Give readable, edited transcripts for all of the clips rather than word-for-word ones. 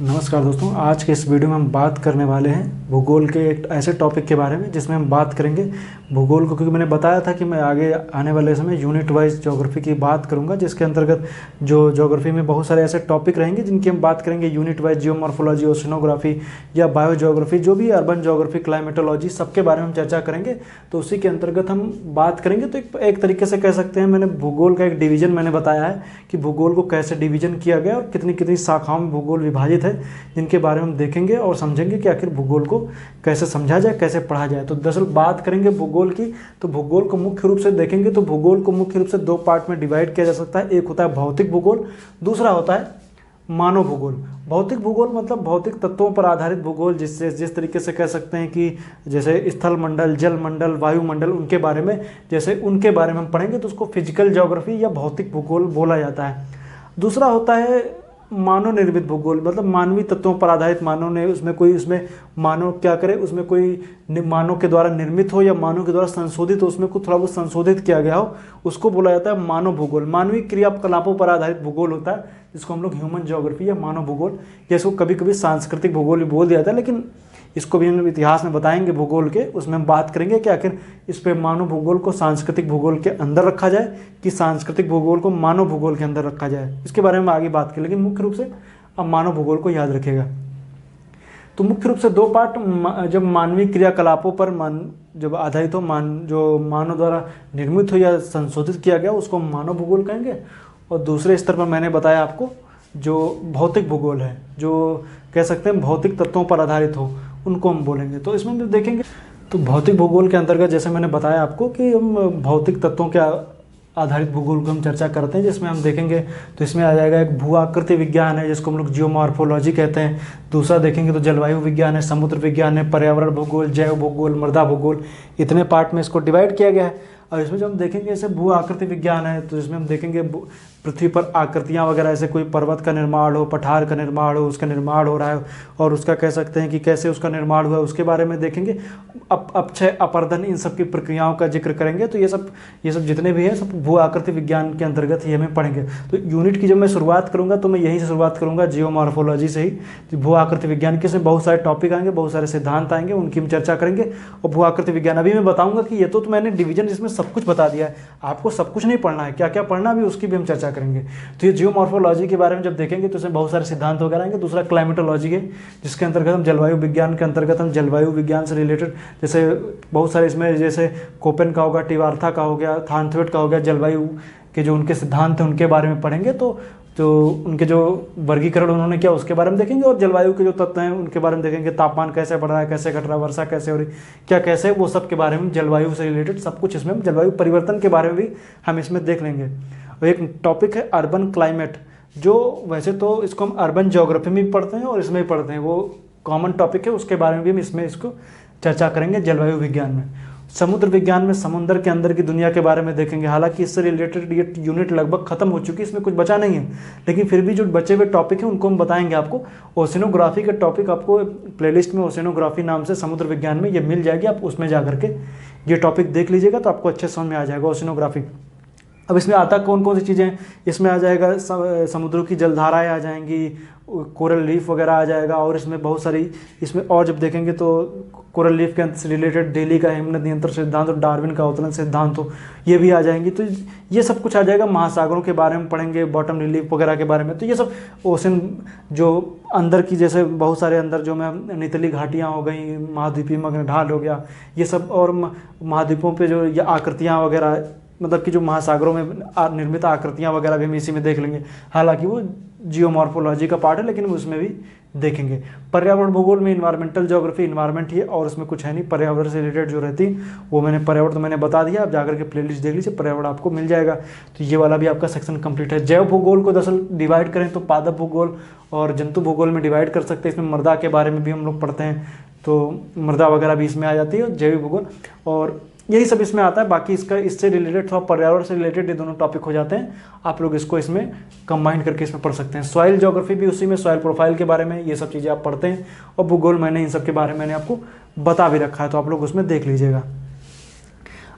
नमस्कार दोस्तों, आज के इस वीडियो में हम बात करने वाले हैं भूगोल के एक ऐसे टॉपिक के बारे में जिसमें हम बात करेंगे भूगोल को। क्योंकि मैंने बताया था कि मैं आगे आने वाले समय यूनिट वाइज ज्योग्राफी की बात करूंगा, जिसके अंतर्गत जो ज्योग्राफी में बहुत सारे ऐसे टॉपिक रहेंगे जिनकी हम बात करेंगे यूनिट वाइज, जियोमॉर्फोलॉजी, ओशिनोग्राफी या बायो ज्योग्राफी, जो भी अर्बन ज्योग्राफी, क्लाइमेटोलॉजी, सबके बारे में हम चर्चा करेंगे। तो उसी के अंतर्गत हम बात करेंगे। तो एक तरीके से कह सकते हैं, मैंने भूगोल का एक डिवीजन मैंने बताया है कि भूगोल को कैसे डिवीजन किया गया और कितनी कितनी शाखाओं में भूगोल विभाजित है, जिनके बारे में हम देखेंगे और समझेंगे कि आखिर भूगोल को कैसे समझा जाए, कैसे पढ़ा जाए। तो दरअसल बात करेंगे भूगोल की, तो भूगोल को मुख्य रूप से देखेंगे तो भूगोल को मुख्य रूप से दो पार्ट में डिवाइड किया जा सकता है। एक होता है भौतिक भूगोल, दूसरा होता है मानव भूगोल। भौतिक भूगोल मतलब भौतिक तत्वों पर आधारित भूगोल, जिस तरीके से कह सकते हैं कि जैसे स्थल मंडल, जल मंडल, वायुमंडल, उनके बारे में हम पढ़ेंगे तो उसको फिजिकल ज्योग्राफी या भौतिक भूगोल बोला जाता है। दूसरा होता है मानव निर्मित भूगोल, मतलब मानवीय तत्वों पर आधारित, उसमें मानव क्या करे, उसमें कोई मानव के द्वारा निर्मित हो या मानव के द्वारा संशोधित हो, उसमें कुछ थोड़ा बहुत संशोधित किया गया हो, उसको बोला जाता है मानव भूगोल। मानवीय क्रियाकलापों पर आधारित भूगोल होता है जिसको हम लोग ह्यूमन ज्योग्राफी या मानव भूगोल, या इसको कभी कभी सांस्कृतिक भूगोल भी बोल दिया जाता है, लेकिन इसको भी हम इतिहास में बताएंगे भूगोल के। उसमें हम बात करेंगे कि आखिर इस पे मानव भूगोल को सांस्कृतिक भूगोल के अंदर रखा जाए कि सांस्कृतिक भूगोल को मानव भूगोल के अंदर रखा जाए, इसके बारे में आगे बात करें। लेकिन मुख्य रूप से अब मानव भूगोल को याद रखिएगा। तो मुख्य रूप से दो पार्ट, जब मानवीय क्रियाकलापों पर जब आधारित हो, जो मानव द्वारा निर्मित हो या संशोधित किया गया, उसको मानव भूगोल कहेंगे। और दूसरे स्तर पर मैंने बताया आपको जो भौतिक भूगोल है, जो कह सकते हैं भौतिक तत्वों पर आधारित हो, उनको हम बोलेंगे। तो इसमें भी देखेंगे तो भौतिक भूगोल के अंतर्गत जैसे मैंने बताया आपको कि हम भौतिक तत्वों के आधारित भूगोल को हम चर्चा करते हैं, जिसमें हम देखेंगे तो इसमें आ जाएगा एक भू आकृति विज्ञान है जिसको हम लोग जियोमॉर्फोलॉजी कहते हैं। दूसरा देखेंगे तो जलवायु विज्ञान है, समुद्र विज्ञान है, पर्यावरण भूगोल, जैव भूगोल, मृदा भूगोल, इतने पार्ट में इसको डिवाइड किया गया है। और इसमें जब हम देखेंगे जैसे भू आकृति विज्ञान है तो इसमें हम देखेंगे पृथ्वी पर आकृतियाँ वगैरह, ऐसे कोई पर्वत का निर्माण हो, पठार का निर्माण हो, उसका निर्माण हो रहा है और उसका कह सकते हैं कि कैसे उसका निर्माण हुआ है, उसके बारे में देखेंगे। अपक्षय, अपर्दन, इन सब की प्रक्रियाओं का जिक्र करेंगे। तो ये सब जितने भी हैं सब भू आकृति विज्ञान के अंतर्गत ही हमें पढ़ेंगे। तो यूनिट की जब मैं शुरुआत करूँगा तो मैं यहीं से शुरुआत करूँगा, जियोमॉर्फोलॉजी से ही। भू आकृति विज्ञान के इसमें बहुत सारे टॉपिक आएंगे, बहुत सारे सिद्धांत आएंगे, उनकी हम चर्चा करेंगे। और भू आकृति विज्ञान अभी मैं बताऊँगा कि ये तो मैंने डिवीजन इसमें सब कुछ बता दिया है, आपको सब कुछ नहीं पढ़ना है, क्या क्या पढ़ना भी उसकी भी हम चर्चा करेंगे। तो ये जियोमॉर्फोलॉजी के बारे में जब देखेंगे तो इसमें बहुत सारे सिद्धांत वगैरह आएंगे। दूसरा क्लाइमेटोलॉजी है, जिसके अंतर्गत हम जलवायु विज्ञान के अंतर्गत हम जलवायु विज्ञान से रिलेटेड जैसे बहुत सारे इसमें जैसे कोपेन का होगा, टिवार्था का हो गया, थानथवेट का हो गया, जलवायु के जो उनके सिद्धांत हैं उनके बारे में पढ़ेंगे। तो उनके जो वर्गीकरण उन्होंने किया उसके बारे में देखेंगे, और जलवायु के जो तत्व हैं उनके बारे में देखेंगे। तापमान कैसे बढ़ रहा है, कैसे घट रहा है, वर्षा कैसे हो रही, क्या कैसे, वो सब के बारे में, जलवायु से रिलेटेड सब कुछ इसमें, जलवायु परिवर्तन के बारे में भी हम इसमें देख लेंगे। और एक टॉपिक है अर्बन क्लाइमेट, जो वैसे तो इसको हम अर्बन ज्योग्राफी में भी पढ़ते हैं और इसमें भी पढ़ते हैं, वो कॉमन टॉपिक है, उसके बारे में भी हम इसमें इसको चर्चा करेंगे जलवायु विज्ञान में। समुद्र विज्ञान में समुद्र के अंदर की दुनिया के बारे में देखेंगे। हालांकि इससे रिलेटेड ये यूनिट लगभग खत्म हो चुकी है, इसमें कुछ बचा नहीं है, लेकिन फिर भी जो बचे हुए टॉपिक हैं उनको हम बताएंगे आपको। ओशिनोग्राफी का टॉपिक आपको प्लेलिस्ट में ओशिनोग्राफी नाम से समुद्र विज्ञान में ये मिल जाएगी, आप उसमें जा करके ये टॉपिक देख लीजिएगा तो आपको अच्छे समझ में आ जाएगा ओशिनोग्राफी। अब इसमें आता कौन कौन सी चीज़ें, इसमें आ जाएगा समुद्रों की जलधाराएँ आ जाएंगी, कोरल लीफ वगैरह आ जाएगा, और इसमें बहुत सारी, इसमें और जब देखेंगे तो कोरल लीफ के से रिलेटेड डेली का हिमनद नियंत्रण सिद्धांत और डार्विन का अवतरण सिद्धांत हो, ये भी आ जाएंगी। तो ये सब कुछ आ जाएगा। महासागरों के बारे में पढ़ेंगे, बॉटम रिलीफ वगैरह के बारे में। तो ये सब ओशन जो अंदर की, जैसे बहुत सारे अंदर जो मैं निचली घाटियाँ हो गई, महाद्वीपीय मग्न ढाल हो गया, ये सब, और महाद्वीपों पर जो ये आकृतियाँ वगैरह, मतलब कि जो महासागरों में निर्मित आकृतियाँ वगैरह भी हम इसी में देख लेंगे। हालांकि वो जियोमॉर्फोलॉजी का पार्ट है, लेकिन उसमें भी देखेंगे। पर्यावरण भूगोल में इन्वायरमेंटल ज्योग्राफी, इन्वायरमेंट ही है और उसमें कुछ है नहीं, पर्यावरण से रिलेटेड जो रहती वो पर्यावरण तो मैंने बता दिया, आप जाकर के प्लेलिस्ट देख लीजिए, पर्यावरण आपको मिल जाएगा। तो ये वाला भी आपका सेक्शन कंप्लीट है। जैव भूगोल को दरअसल डिवाइड करें तो पादप भूगोल और जंतु भूगोल में डिवाइड कर सकते हैं। इसमें मृदा के बारे में भी हम लोग पढ़ते हैं, तो मृदा वगैरह भी इसमें आ जाती है, जैव भूगोल, और यही सब इसमें आता है। बाकी इसका इससे रिलेटेड थोड़ा पर्यावरण से रिलेटेड ये दोनों टॉपिक हो जाते हैं, आप लोग इसको इसमें कंबाइन करके इसमें पढ़ सकते हैं। सॉइल ज्योग्राफी भी उसी में, सॉइल प्रोफाइल के बारे में ये सब चीज़ें आप पढ़ते हैं, और भूगोल मैंने इन सब के बारे में मैंने आपको बता भी रखा है, तो आप लोग उसमें देख लीजिएगा।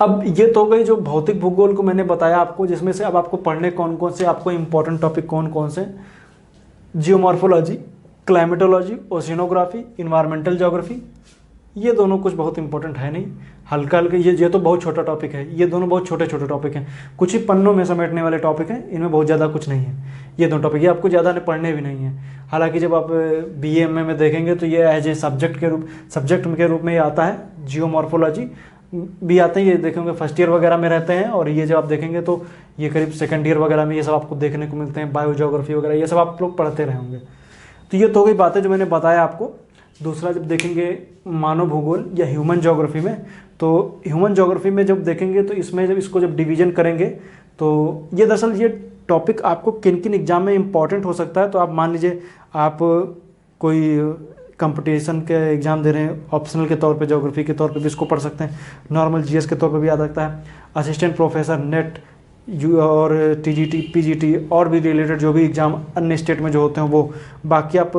अब ये तो हो गई जो भौतिक भूगोल को मैंने बताया आपको, जिसमें से अब आपको पढ़ने कौन कौन से आपको इंपॉर्टेंट टॉपिक कौन कौन से, geomorphology, climatology, oceanography, environmental geography, ये दोनों कुछ बहुत इंपॉर्टेंट है नहीं, हल्का हल्का, ये तो बहुत छोटा टॉपिक है, ये दोनों बहुत छोटे छोटे टॉपिक हैं, कुछ ही पन्नों में समेटने वाले टॉपिक हैं, इनमें बहुत ज़्यादा कुछ नहीं है। ये दोनों टॉपिक ये आपको ज़्यादा पढ़ने भी नहीं है। हालांकि जब आप BA MA में देखेंगे तो ये एज ए सब्जेक्ट के रूप में ये आता है। जियोमॉर्फोलॉजी भी आते हैं, ये देखेंगे फर्स्ट ईयर वगैरह में रहते हैं, और ये जब आप देखेंगे तो ये करीब सेकंड ईयर वगैरह में ये सब आपको देखने को मिलते हैं। बायोजोग्राफी वगैरह ये सब आप लोग पढ़ते रहे होंगे। तो ये तो हो गई बातें जो मैंने बताया आपको। दूसरा जब देखेंगे मानव भूगोल या ह्यूमन ज्योग्राफी में, तो ह्यूमन ज्योग्राफी में जब देखेंगे तो इसमें जब इसको जब डिवीजन करेंगे तो ये दरअसल ये टॉपिक आपको किन किन एग्जाम में इंपॉर्टेंट हो सकता है। तो आप मान लीजिए आप कोई कंपटीशन के एग्जाम दे रहे हैं, ऑप्शनल के तौर पे ज्योग्राफी के तौर पे भी इसको पढ़ सकते हैं, नॉर्मल GS के तौर पे भी आ सकता है, असिस्टेंट प्रोफेसर, नेट और TGT PGT और भी रिलेटेड जो भी एग्ज़ाम अन्य स्टेट में जो होते हैं वो। बाकी आप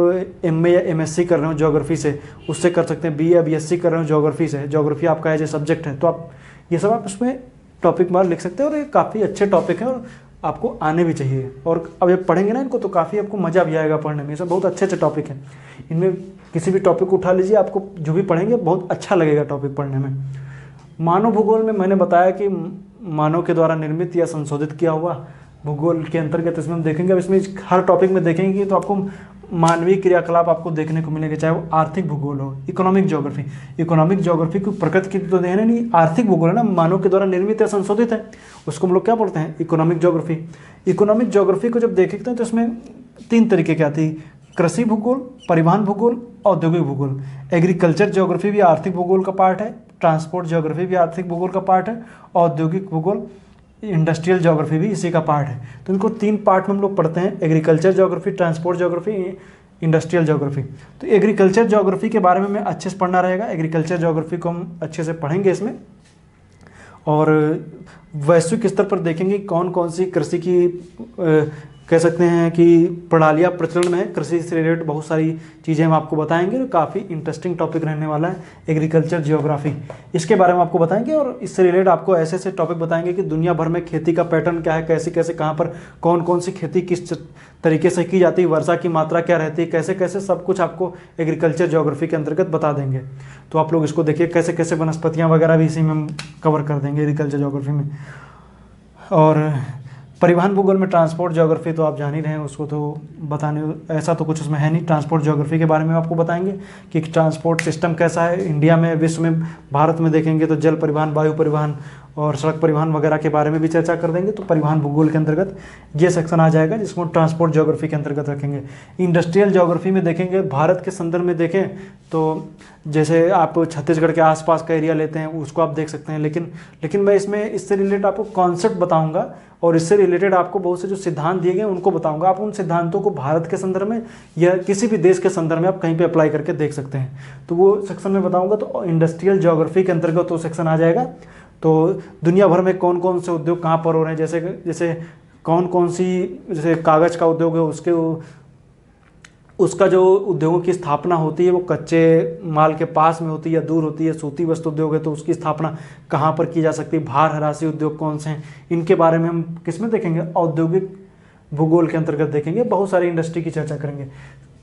MA या MSc कर रहे हो ज्योग्राफी से, उससे कर सकते हैं। BA या BSc कर रहे हो ज्योग्राफी से, ज्योग्राफी आपका एज ए सब्जेक्ट है, तो आप ये सब आप उसमें टॉपिक मार लिख सकते हैं। और ये काफ़ी अच्छे टॉपिक हैं और आपको आने भी चाहिए, और अब जब पढ़ेंगे ना इनको तो काफ़ी आपको मज़ा भी आएगा पढ़ने में। ये सब बहुत अच्छे अच्छे टॉपिक हैं, इनमें किसी भी टॉपिक को उठा लीजिए, आपको जो भी पढ़ेंगे बहुत अच्छा लगेगा टॉपिक पढ़ने में। मानव भूगोल में मैंने बताया कि मानव के द्वारा निर्मित या संशोधित किया हुआ भूगोल के अंतर्गत इसमें हम देखेंगे। अब इसमें हर टॉपिक में देखेंगे तो आपको मानवीय क्रियाकलाप आपको देखने को मिलेगा, चाहे वो आर्थिक भूगोल हो, इकोनॉमिक ज्योग्राफी की प्रकृति की तो देना नहीं, आर्थिक भूगोल है ना, मानव के द्वारा निर्मित या संशोधित है, उसको हम लोग क्या बोलते हैं, इकोनॉमिक ज्योग्राफी को जब देखते हैं तो इसमें 3 तरीके की आती है, कृषि भूगोल, परिवहन भूगोल, औद्योगिक भूगोल। एग्रीकल्चर ज्योग्राफी भी आर्थिक भूगोल का पार्ट है, ट्रांसपोर्ट ज्योग्राफी भी आर्थिक भूगोल का पार्ट है, औद्योगिक भूगोल, इंडस्ट्रियल ज्योग्राफी भी इसी का पार्ट है। तो इनको 3 पार्ट में हम लोग पढ़ते हैं, agriculture geography, transport geography, industrial geography. तो एग्रीकल्चर ज्योग्राफी के बारे में अच्छे से पढ़ना रहेगा, एग्रीकल्चर ज्योग्राफी को हम अच्छे से पढ़ेंगे इसमें। और वैश्विक स्तर पर देखेंगे कौन कौन सी कृषि की कह सकते हैं कि प्रणालियाँ प्रचलन में है, कृषि से रिलेटेड बहुत सारी चीज़ें हम आपको बताएंगे। काफ़ी इंटरेस्टिंग टॉपिक रहने वाला है एग्रीकल्चर जियोग्राफी, इसके बारे में आपको बताएंगे। और इससे रिलेटेड आपको ऐसे ऐसे टॉपिक बताएंगे कि दुनिया भर में खेती का पैटर्न क्या है, कैसे कैसे कहाँ पर कौन कौन सी खेती किस तरीके से की जाती है, वर्षा की मात्रा क्या रहती है, कैसे कैसे सब कुछ आपको एग्रीकल्चर जियोग्राफी के अंतर्गत बता देंगे। तो आप लोग इसको देखिए, कैसे कैसे वनस्पतियाँ वगैरह भी इसी में हम कवर कर देंगे एग्रीकल्चर जियोग्राफी में। और परिवहन भूगोल में ट्रांसपोर्ट ज्योग्राफी तो आप जान ही रहे हैं, उसको तो बताने ऐसा तो कुछ उसमें है नहीं। ट्रांसपोर्ट ज्योग्राफी के बारे में आपको बताएंगे कि ट्रांसपोर्ट सिस्टम कैसा है इंडिया में, विश्व में, भारत में देखेंगे तो जल परिवहन, वायु परिवहन और सड़क परिवहन वगैरह के बारे में भी चर्चा कर देंगे। तो परिवहन भूगोल के अंतर्गत ये सेक्शन आ जाएगा जिसको ट्रांसपोर्ट ज्योग्राफी के अंतर्गत रखेंगे। इंडस्ट्रियल ज्योग्राफी में देखेंगे, भारत के संदर्भ में देखें तो जैसे आप छत्तीसगढ़ के आसपास का एरिया लेते हैं उसको आप देख सकते हैं, लेकिन मैं इसमें इससे रिलेटेड आपको कॉन्सेप्ट बताऊंगा और इससे रिलेटेड आपको बहुत से जो सिद्धांत दिए गए उनको बताऊंगा। आप उन सिद्धांतों को भारत के संदर्भ में या किसी भी देश के संदर्भ में आप कहीं पे अप्लाई करके देख सकते हैं, तो वो सेक्शन में बताऊंगा। तो इंडस्ट्रियल ज्योग्राफी के अंतर्गत वो सेक्शन आ जाएगा। तो दुनिया भर में कौन कौन से उद्योग कहाँ पर हो रहे हैं, जैसे कौन कौन सी, जैसे कागज़ का उद्योग है उसका जो उद्योगों की स्थापना होती है वो कच्चे माल के पास में होती है या दूर होती है। सूती वस्त्र उद्योग है तो उसकी स्थापना कहाँ पर की जा सकती है, भार हरासी उद्योग कौन से हैं, इनके बारे में हम किस में देखेंगे, औद्योगिक भूगोल के अंतर्गत देखेंगे। बहुत सारी इंडस्ट्री की चर्चा करेंगे।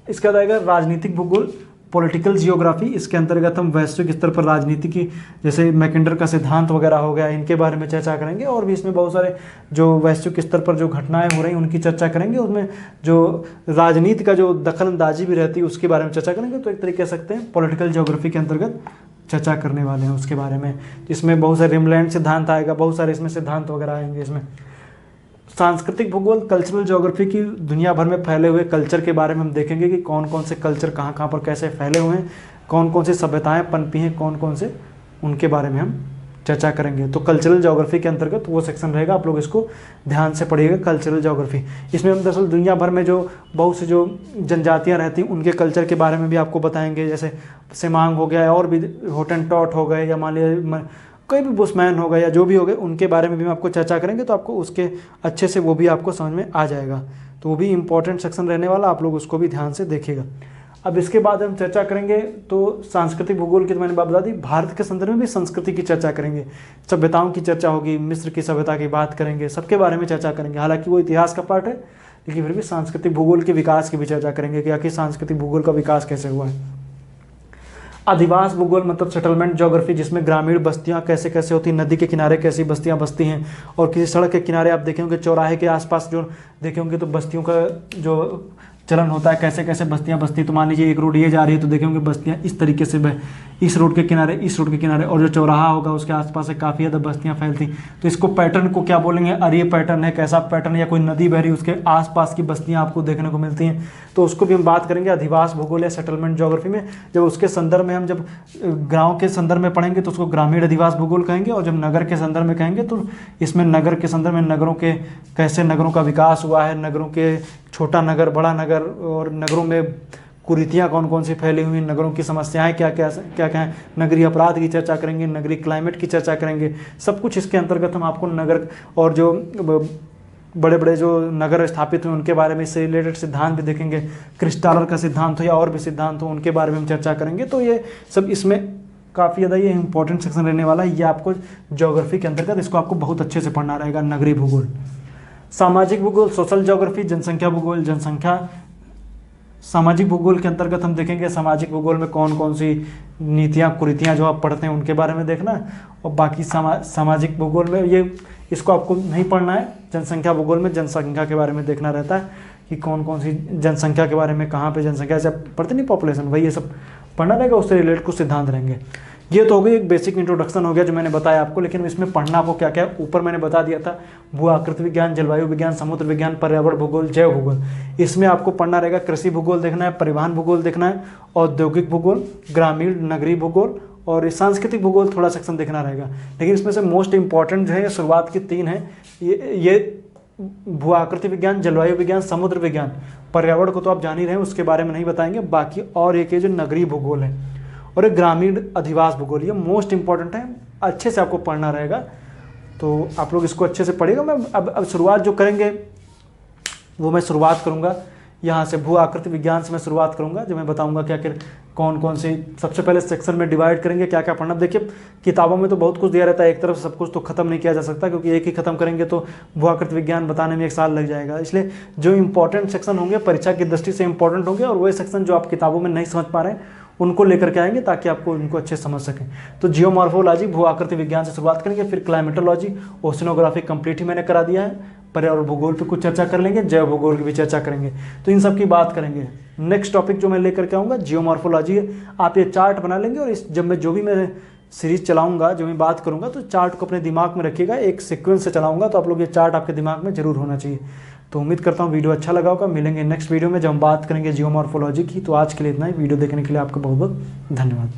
इसके बाद आएगा राजनीतिक भूगोल, पॉलिटिकल जियोग्राफी। इसके अंतर्गत हम वैश्विक स्तर पर राजनीति की, जैसे मैकेंडर का सिद्धांत वगैरह हो गया, इनके बारे में चर्चा करेंगे। और भी इसमें बहुत सारे जो वैश्विक स्तर पर जो घटनाएं हो रही हैं उनकी चर्चा करेंगे। उसमें जो राजनीति का जो दखल अंदाजी भी रहती है उसके बारे में चर्चा करेंगे। तो एक तरीके कह सकते हैं पॉलिटिकल जियोग्राफी के अंतर्गत चर्चा करने वाले हैं उसके बारे में। इसमें बहुत सारे रिमलैंड सिद्धांत आएगा, बहुत सारे इसमें सिद्धांत वगैरह आएंगे इसमें। सांस्कृतिक भूगोल, कल्चरल ज्योग्राफी की दुनिया भर में फैले हुए कल्चर के बारे में हम देखेंगे कि कौन कौन से कल्चर कहाँ कहाँ पर कैसे फैले हुए हैं, कौन कौन सी सभ्यताएं पनपी हैं, कौन कौन से, उनके बारे में हम चर्चा करेंगे। तो कल्चरल ज्योग्राफी के अंतर्गत वो सेक्शन रहेगा, आप लोग इसको ध्यान से पढ़िएगा। कल्चरल ज्योग्राफी, इसमें हम दरअसल दुनिया भर में जो बहुत सी जो जनजातियाँ रहती हैं उनके कल्चर के बारे में भी आपको बताएंगे। जैसे सेमांग हो गया और भी होटेंटॉट हो गए या मान लीजिए कोई भी बुशमैन हो गए या जो भी हो गए, उनके बारे में भी हम आपको चर्चा करेंगे। तो आपको उसके अच्छे से वो भी आपको समझ में आ जाएगा। तो वो भी इंपॉर्टेंट सेक्शन रहने वाला, आप लोग उसको भी ध्यान से देखिएगा। अब इसके बाद हम चर्चा करेंगे तो सांस्कृतिक भूगोल की तो मैंने बात बता दी, भारत के संदर्भ में भी संस्कृति की चर्चा करेंगे, सभ्यताओं की चर्चा होगी, मिस्र की सभ्यता की बात करेंगे, सबके बारे में चर्चा करेंगे। हालांकि वो इतिहास का पार्ट है लेकिन फिर भी सांस्कृतिक भूगोल के विकास की भी चर्चा करेंगे कि आखिर सांस्कृतिक भूगोल का विकास कैसे हुआ है। अधिवास भूगोल मतलब सेटलमेंट ज्योग्राफी, जिसमें ग्रामीण बस्तियां कैसे कैसे होती हैं, नदी के किनारे कैसी बस्तियां बसती हैं, और किसी सड़क के किनारे आप देखेंगे, चौराहे के आसपास जो देखेंगे तो बस्तियों का जो चलन होता है, कैसे कैसे बस्तियां बसती। तो मान लीजिए एक रोड ये जा रही है तो देखेंगे बस्तियां इस तरीके से इस रोड के किनारे, इस रोड के किनारे, और जो चौराहा होगा उसके आसपास से काफ़ी ज़्यादा बस्तियां फैलती। तो इसको पैटर्न को क्या बोलेंगे, अरे ये पैटर्न है, कैसा पैटर्न, या कोई नदी बह रही उसके आसपास की बस्तियां आपको देखने को मिलती हैं, तो उसको भी हम बात करेंगे अधिवास भूगोल या सेटलमेंट ज्योग्राफी में। जब उसके संदर्भ में हम जब गाँव के संदर्भ में पढ़ेंगे तो उसको ग्रामीण अधिवास भूगोल कहेंगे, और जब नगर के संदर्भ में कहेंगे तो इसमें नगर के संदर्भ में नगरों के कैसे नगरों का विकास हुआ है, नगरों के छोटा नगर, बड़ा नगर, और नगरों में कुरीतियाँ कौन कौन सी फैली हुई, नगरों की समस्याएं क्या क्या हैं, नगरीय अपराध की चर्चा करेंगे, नगरीय क्लाइमेट की चर्चा करेंगे। सब कुछ इसके अंतर्गत हम आपको नगर और जो बड़े बड़े जो नगर स्थापित हुए उनके बारे में इससे रिलेटेड सिद्धांत भी देखेंगे, क्रिस्टालर का सिद्धांत हो या और भी सिद्धांत हो उनके बारे में हम चर्चा करेंगे। तो ये सब इसमें काफ़ी ज़्यादा ये इंपॉर्टेंट सेक्शन रहने वाला है। ये आपको ज्योग्राफी के अंतर्गत इसको आपको बहुत अच्छे से पढ़ना रहेगा। नगरीय भूगोल, सामाजिक भूगोल, सोशल ज्योग्राफी, जनसंख्या भूगोल, सामाजिक भूगोल के अंतर्गत हम देखेंगे सामाजिक भूगोल में कौन कौन सी नीतियाँ कुरीतियाँ जो आप पढ़ते हैं उनके बारे में देखना है। और बाकी सामाजिक भूगोल में ये इसको आपको नहीं पढ़ना है। जनसंख्या भूगोल में जनसंख्या के बारे में देखना रहता है कि कौन कौन सी जनसंख्या के बारे में, कहाँ पे जनसंख्या से पढ़ते नहीं पॉपुलेशन, वही ये सब पढ़ना रहेगा, उससे रिलेटेड कुछ सिद्धांत रहेंगे। ये तो हो गई एक बेसिक इंट्रोडक्शन हो गया जो मैंने बताया आपको, लेकिन इसमें पढ़ना आपको क्या क्या है ऊपर मैंने बता दिया था। भू आकृति विज्ञान, जलवायु विज्ञान, समुद्र विज्ञान, पर्यावरण भूगोल, जैव भूगोल। इसमें आपको पढ़ना रहेगा कृषि भूगोल देखना है, परिवहन भूगोल देखना है, औद्योगिक भूगोल, ग्रामीण नगरीय भूगोल, और सांस्कृतिक भूगोल थोड़ा सेक्शन देखना रहेगा। लेकिन इसमें से मोस्ट इंपॉर्टेंट जो है शुरुआत की 3 है, ये भू आकृति विज्ञान, जलवायु विज्ञान, समुद्र विज्ञान। पर्यावरण को तो आप जान ही रहे हैं, उसके बारे में नहीं बताएंगे। बाकी और एक जो नगरीय भूगोल है और एक ग्रामीण अधिवास भूगोल, ये मोस्ट इंपॉर्टेंट है, अच्छे से आपको पढ़ना रहेगा। तो आप लोग इसको अच्छे से पढ़िएगा। मैं अब शुरुआत जो करेंगे वो मैं शुरुआत करूँगा यहाँ से, भू आकृति विज्ञान से मैं शुरुआत करूँगा, जो मैं बताऊँगा क्या क्या कौन कौन सी सबसे पहले सेक्शन में डिवाइड करेंगे क्या क्या पढ़ना। देखिए किताबों में तो बहुत कुछ दिया रहता है, एक तरफ सब कुछ तो खत्म नहीं किया जा सकता, क्योंकि एक ही खत्म करेंगे तो भू आकृति विज्ञान बताने में 1 साल लग जाएगा। इसलिए जो इंपॉर्टेंट सेक्शन होंगे परीक्षा की दृष्टि से इंपॉर्टेंट होंगे, और वही सेक्शन जो आप किताबों में नहीं समझ पा रहे हैं उनको लेकर के आएंगे ताकि आपको उनको अच्छे समझ सकें। तो जियोमॉर्फोलॉजी भू आकृति विज्ञान से शुरुआत करेंगे, फिर क्लाइमेटोलॉजी, ओशिनोग्राफी कंप्लीट ही मैंने करा दिया है, पर्यावरण भूगोल पे कुछ चर्चा कर लेंगे, जैव भूगोल की भी चर्चा करेंगे। तो इन सब की बात करेंगे। नेक्स्ट टॉपिक जो मैं लेकर के आऊँगा जियोमॉर्फोलॉजी है। आप ये चार्ट बना लेंगे, और इस जब मैं जो भी मैं सीरीज चलाऊंगा, जो मैं बात करूंगा, तो चार्ट को अपने दिमाग में रखिएगा, एक सीक्वेंस से चलाऊंगा, तो आप लोग ये चार्ट आपके दिमाग में जरूर होना चाहिए। तो उम्मीद करता हूँ वीडियो अच्छा लगा होगा। मिलेंगे नेक्स्ट वीडियो में जब हम बात करेंगे जियोमॉर्फोलॉजी की। तो आज के लिए इतना ही। वीडियो देखने के लिए आपका बहुत बहुत धन्यवाद।